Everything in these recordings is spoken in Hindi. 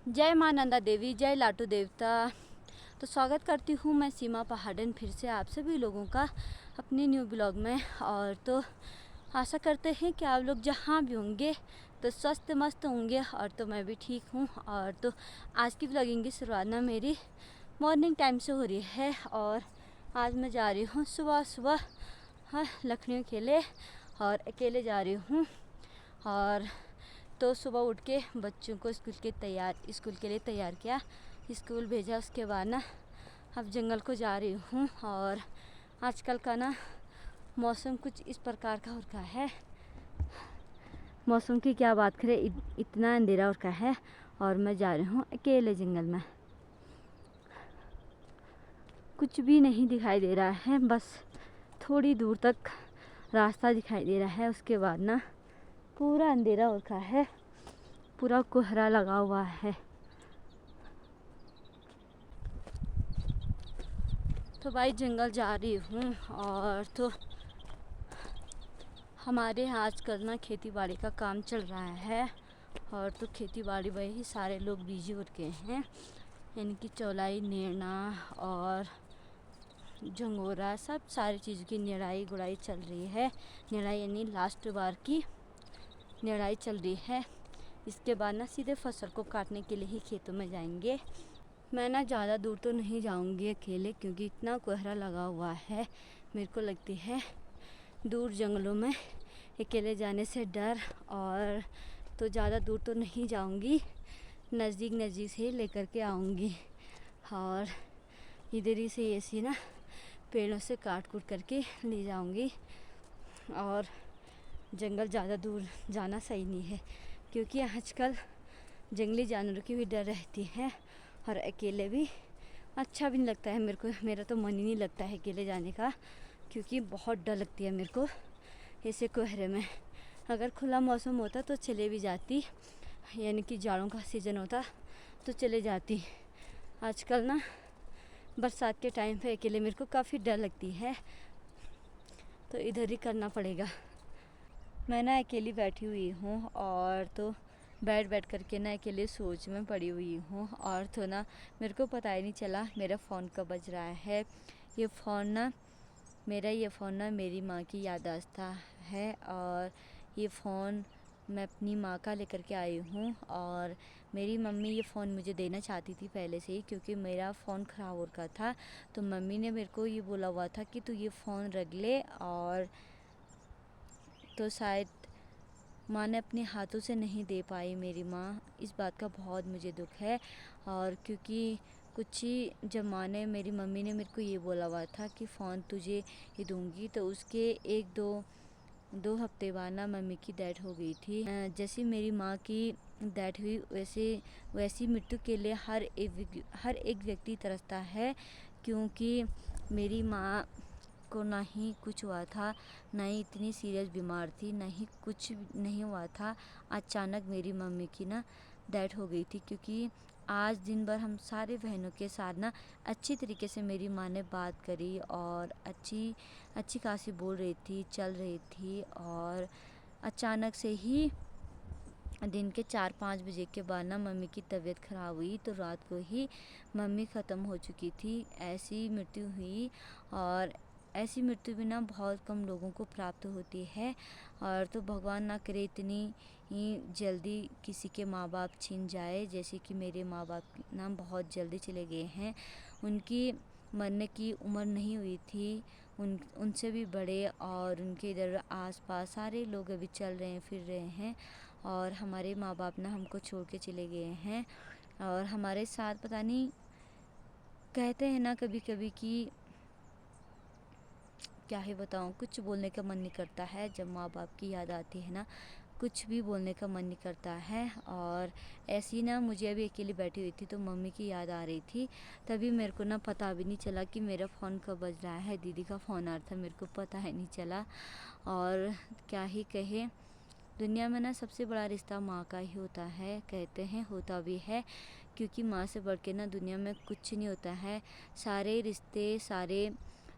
जय माँ नंदा देवी, जय लाटू देवता। तो स्वागत करती हूँ मैं सीमा पहाड़न फिर से आप सभी लोगों का अपने न्यू ब्लॉग में। और तो आशा करते हैं कि आप लोग जहाँ भी होंगे तो स्वस्थ मस्त होंगे, और तो मैं भी ठीक हूँ। और तो आज की ब्लॉगिंग की शुरुआत ना मेरी मॉर्निंग टाइम से हो रही है, और आज मैं जा रही हूँ सुबह सुबह लखनऊ के लिए, और अकेले जा रही हूँ। और तो सुबह उठ के बच्चों को स्कूल के लिए तैयार किया, स्कूल भेजा। उसके बाद ना अब जंगल को जा रही हूँ। और आजकल का ना मौसम कुछ इस प्रकार का हो रखा है, मौसम की क्या बात करें, इतना अंधेरा हो रखा है। और मैं जा रही हूँ अकेले जंगल में, कुछ भी नहीं दिखाई दे रहा है, बस थोड़ी दूर तक रास्ता दिखाई दे रहा है। उसके बाद ना पूरा अंधेरा हो रखा है, पूरा कोहरा लगा हुआ है। तो भाई जंगल जा रही हूँ। और तो हमारे यहाँ आजकल ना खेती बाड़ी का काम चल रहा है, और तो खेती बाड़ी में ही सारे लोग बिजी हो रखे हैं। यानी कि चौलाई नेड़ना और झंगोरा, सब सारी चीज़ की निराई गुड़ाई चल रही है। निराई यानी लास्ट बार की निराई चल रही है। इसके बाद ना सीधे फसल को काटने के लिए ही खेतों में जाएंगे। मैं ना ज़्यादा दूर तो नहीं जाऊंगी अकेले, क्योंकि इतना कोहरा लगा हुआ है। मेरे को लगती है दूर जंगलों में अकेले जाने से डर, और तो ज़्यादा दूर तो नहीं जाऊंगी, नज़दीक से लेकर के आऊँगी। और इधर ही से ऐसी ना पेड़ों से काट कूट करके ले जाऊंगी। और जंगल ज़्यादा दूर जाना सही नहीं है, क्योंकि आजकल जंगली जानवरों की भी डर रहती है, और अकेले भी अच्छा भी नहीं लगता है मेरे को। मेरा तो मन ही नहीं लगता है अकेले जाने का, क्योंकि बहुत डर लगती है मेरे को ऐसे कोहरे में। अगर खुला मौसम होता तो चले भी जाती, यानी कि जाड़ों का सीज़न होता तो चले जाती। आजकल ना बरसात के टाइम पे अकेले मेरे को काफ़ी डर लगती है, तो इधर ही करना पड़ेगा। मैं ना अकेली बैठी हुई हूँ, और तो बैठ करके ना अकेले सोच में पड़ी हुई हूँ। और तो ना मेरे को पता ही नहीं चला मेरा फ़ोन कब बज रहा है। ये फ़ोन ना मेरी माँ की याददाश्त है, और ये फ़ोन मैं अपनी माँ का लेकर के आई हूँ। और मेरी मम्मी ये फ़ोन मुझे देना चाहती थी पहले से ही, क्योंकि मेरा फ़ोन ख़राब हो रखा था। तो मम्मी ने मेरे को ये बोला हुआ था कि तू ये फ़ोन रख ले। और तो शायद माँ ने अपने हाथों से नहीं दे पाई मेरी माँ, इस बात का बहुत मुझे दुख है। और क्योंकि कुछ ही जब माँ ने मेरी मम्मी ने मेरे को ये बोला हुआ था कि फ़ोन तुझे ही दूँगी, तो उसके एक दो हफ्ते बाद ना मम्मी की डेथ हो गई थी। जैसे मेरी माँ की डेथ हुई वैसी मृत्यु के लिए हर एक व्यक्ति तरसता है, क्योंकि मेरी माँ को ना ही कुछ हुआ था, ना ही इतनी सीरियस बीमार थी, ना ही कुछ नहीं हुआ था। अचानक मेरी मम्मी की ना डेथ हो गई थी, क्योंकि आज दिन भर हम सारे बहनों के साथ ना अच्छी तरीके से मेरी माँ ने बात करी, और अच्छी खासी बोल रही थी, चल रही थी। और अचानक से ही दिन के 4-5 बजे के बाद ना मम्मी की तबीयत ख़राब हुई, तो रात को ही मम्मी ख़त्म हो चुकी थी। ऐसी मृत्यु हुई, और ऐसी मृत्यु भी ना बहुत कम लोगों को प्राप्त होती है। और तो भगवान ना करे इतनी ही जल्दी किसी के माँ बाप छीन जाए, जैसे कि मेरे माँ बाप ना बहुत जल्दी चले गए हैं। उनकी मरने की उम्र नहीं हुई थी, उनसे भी बड़े, और उनके इधर आसपास सारे लोग अभी चल रहे हैं फिर रहे हैं। और हमारे माँ बाप ना हमको छोड़ के चले गए हैं, और हमारे साथ पता नहीं, कहते हैं ना कभी कभी कि क्या ही बताऊँ, कुछ बोलने का मन नहीं करता है जब माँ बाप की याद आती है ना, कुछ भी बोलने का मन नहीं करता है। और ऐसी ना मुझे अभी अकेली बैठी हुई थी तो मम्मी की याद आ रही थी, तभी मेरे को ना पता भी नहीं चला कि मेरा फ़ोन कब बज रहा है। दीदी का फ़ोन आ रहा था, मेरे को पता ही नहीं चला। और क्या ही कहे, दुनिया में ना सबसे बड़ा रिश्ता माँ का ही होता है, कहते हैं होता भी है, क्योंकि माँ से बढ़ के ना दुनिया में कुछ नहीं होता है। सारे रिश्ते, सारे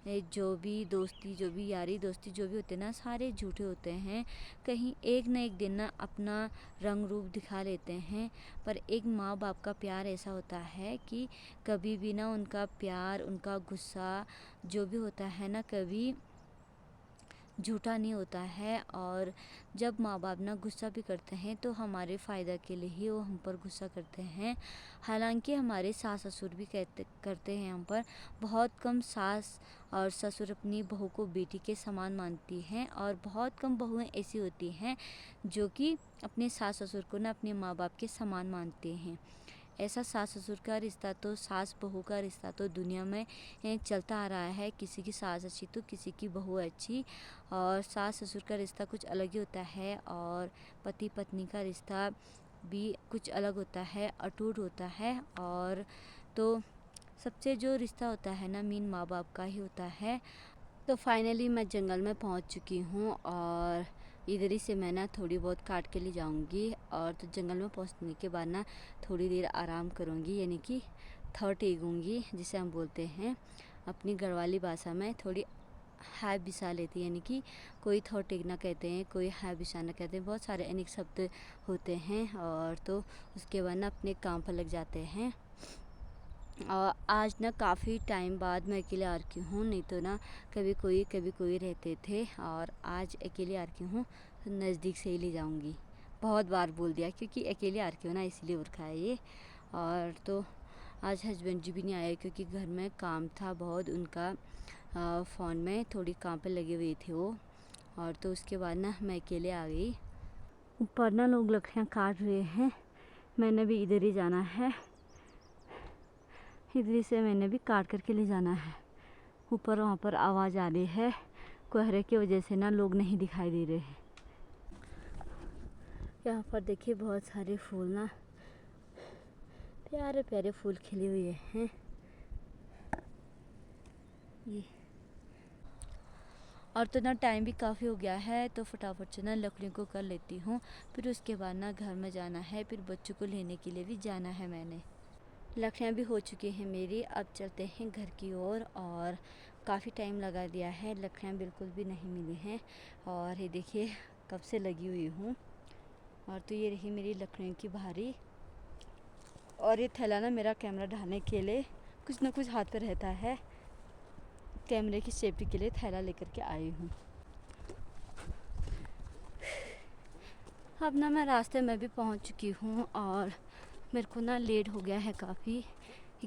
जो भी दोस्ती, जो भी यारी दोस्ती जो भी होते हैं ना, सारे झूठे होते हैं। कहीं एक ना एक दिन ना अपना रंग रूप दिखा लेते हैं। पर एक माँ बाप का प्यार ऐसा होता है कि कभी भी ना उनका प्यार, उनका गुस्सा जो भी होता है ना, कभी झूठा नहीं होता है। और जब माँ बाप ना गुस्सा भी करते हैं तो हमारे फ़ायदा के लिए ही वो हम पर गुस्सा करते हैं। हालांकि हमारे सास ससुर भी करते हैं हम पर। बहुत कम सास और ससुर अपनी बहू को बेटी के समान मानती हैं, और बहुत कम बहुएं ऐसी होती हैं जो कि अपने सास ससुर को ना अपने माँ बाप के समान मानते हैं। ऐसा सास ससुर का रिश्ता तो, सास बहू का रिश्ता तो दुनिया में चलता आ रहा है। किसी की सास अच्छी तो किसी की बहू अच्छी, और सास ससुर का रिश्ता कुछ अलग ही होता है। और पति पत्नी का रिश्ता भी कुछ अलग होता है, अटूट होता है। और तो सबसे जो रिश्ता होता है ना, मेन माँ बाप का ही होता है। तो फाइनली मैं जंगल में पहुंच चुकी हूँ, और इधर ही से मैं ना थोड़ी बहुत काट के ले जाऊंगी। और तो जंगल में पहुंचने के बाद ना थोड़ी देर आराम करूंगी, यानी कि थर टेकूंगी, जिसे हम बोलते हैं अपनी गढ़वाली भाषा में थोड़ी है बिसा लेती है। यानी कि कोई थर टेकना कहते हैं, कोई है बिसाना कहते हैं, बहुत सारे अनेक शब्द होते हैं। और तो उसके बाद ना अपने काम पर लग जाते हैं। और आज ना काफ़ी टाइम बाद मैं अकेले आ रही हूँ, नहीं तो ना कभी कोई रहते थे, और आज अकेले आ रही हूँ तो नज़दीक से ही ले जाऊँगी। बहुत बार बोल दिया क्योंकि अकेले आ रही हूँ ना, इसलिए उरखा है ये। और तो आज हस्बैंड जी भी नहीं आए क्योंकि घर में काम था बहुत उनका, फ़ोन में थोड़ी काम पे लगे हुए थे वो। और तो उसके बाद ना मैं अकेले आ गई। ऊपर ना लोग लकड़ियाँ काट रहे हैं, मैंने भी इधर ही जाना है, इधर से मैंने भी काट करके ले जाना है। ऊपर वहाँ पर आवाज़ आ रही है, कोहरे की वजह से ना लोग नहीं दिखाई दे रहे हैं। यहाँ पर देखिए बहुत सारे फूल ना, प्यारे प्यारे फूल खिले हुए हैं ये। और तो ना टाइम भी काफ़ी हो गया है, तो फटाफट से ना लकड़ियों को कर लेती हूँ। फिर उसके बाद ना घर में जाना है, फिर बच्चों को लेने के लिए भी जाना है। मैंने लकड़ियाँ भी हो चुकी हैं मेरी, अब चलते हैं घर की ओर। और काफ़ी टाइम लगा दिया है, लकड़ियाँ बिल्कुल भी नहीं मिली हैं। और ये देखिए कब से लगी हुई हूँ। और तो ये रही मेरी लकड़ियों की भारी। और ये थैला ना मेरा कैमरा ढालने के लिए कुछ ना कुछ हाथ पे रहता है, कैमरे की सेफ्टी के लिए थैला लेकर के आई हूँ। अब ना मैं रास्ते में भी पहुँच चुकी हूँ, और मेरे को ना लेट हो गया है काफ़ी,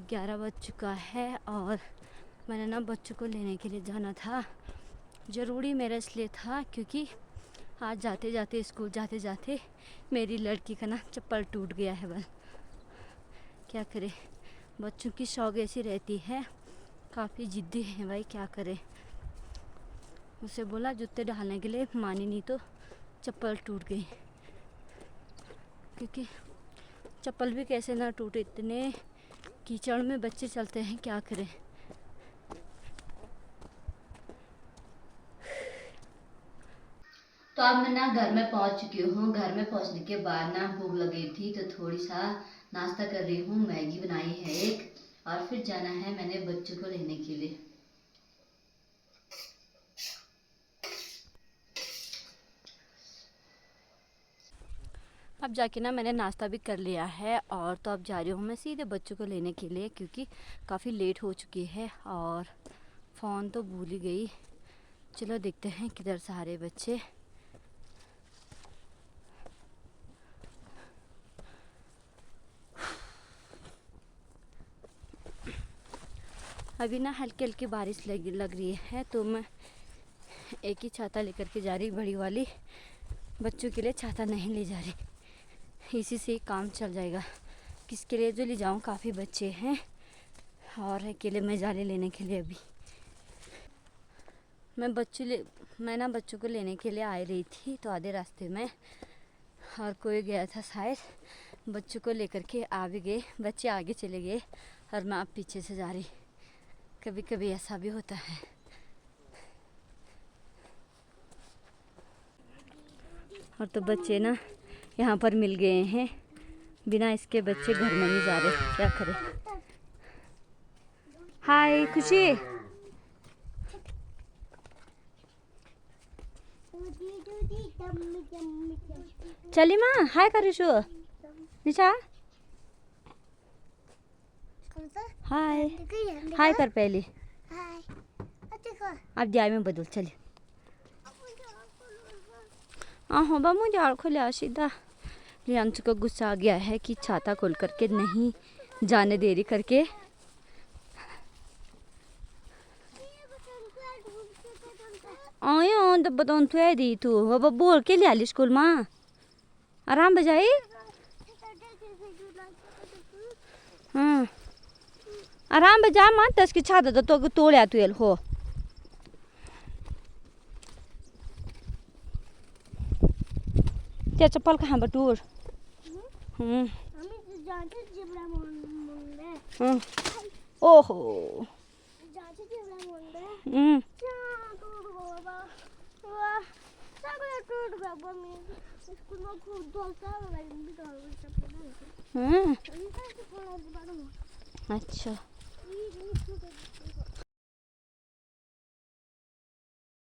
11 बज चुका है। और मैंने ना बच्चों को लेने के लिए जाना था, ज़रूरी मेरा इसलिए था क्योंकि आज जाते जाते स्कूल जाते जाते मेरी लड़की का ना चप्पल टूट गया है। बस क्या करे, बच्चों की शौक ऐसी रहती है, काफ़ी ज़िद्दी है भाई, क्या करे। उसे बोला जूते डालने के लिए, मानी नहीं, तो चप्पल टूट गई। क्योंकि चप्पल भी कैसे ना टूटे, इतने कीचड़ में बच्चे चलते हैं, क्या करें। तो अब मैं ना घर में पहुंच चुकी हूँ। घर में पहुंचने के बाद ना भूख लगी थी, तो थोड़ी सा नाश्ता कर रही हूँ। मैगी बनाई है एक, और फिर जाना है मैंने बच्चों को लेने के लिए। अब जाके ना मैंने नाश्ता भी कर लिया है, और तो अब जा रही हूँ मैं सीधे बच्चों को लेने के लिए, क्योंकि काफ़ी लेट हो चुकी है। और फ़ोन तो भूल ही गई। चलो देखते हैं किधर से आ रहे बच्चे। अभी ना हल्की हल्की बारिश लग रही है, तो मैं एक ही छाता लेकर के जा रही, बड़ी वाली। बच्चों के लिए छाता नहीं ले जा रही, इसी से काम चल जाएगा। किसके लिए जो ले जाऊँ, काफ़ी बच्चे हैं, और अकेले मैं जा रही लेने के लिए। अभी मैं ना बच्चों को लेने के लिए आ रही थी, तो आधे रास्ते में और कोई गया था शायद, बच्चों को लेकर के आ भी गए। बच्चे आगे चले गए और मैं अब पीछे से जा रही। कभी कभी ऐसा भी होता है। और तो बच्चे ना यहाँ पर मिल गए हैं, बिना इसके बच्चे घर में नहीं जा रहे, क्या करें। हाय खुशी, चली माँ हाय करिसु निशा हाय हाय कर पहले अब जाए में बदल चले हाँ बा मुझे आड़ खोले सीधा रियांशु का गुस्सा आ गया है कि छाता खोल करके नहीं जाने दे रही करके आयो तो बताऊँ तू है दी तू अब बोल के लिया स्कूल में आराम बजाई हाँ आराम बजा मां दस की छाता तो तोड़या तू हो त्या चप्पल कहाँ बटूर ओहो अच्छा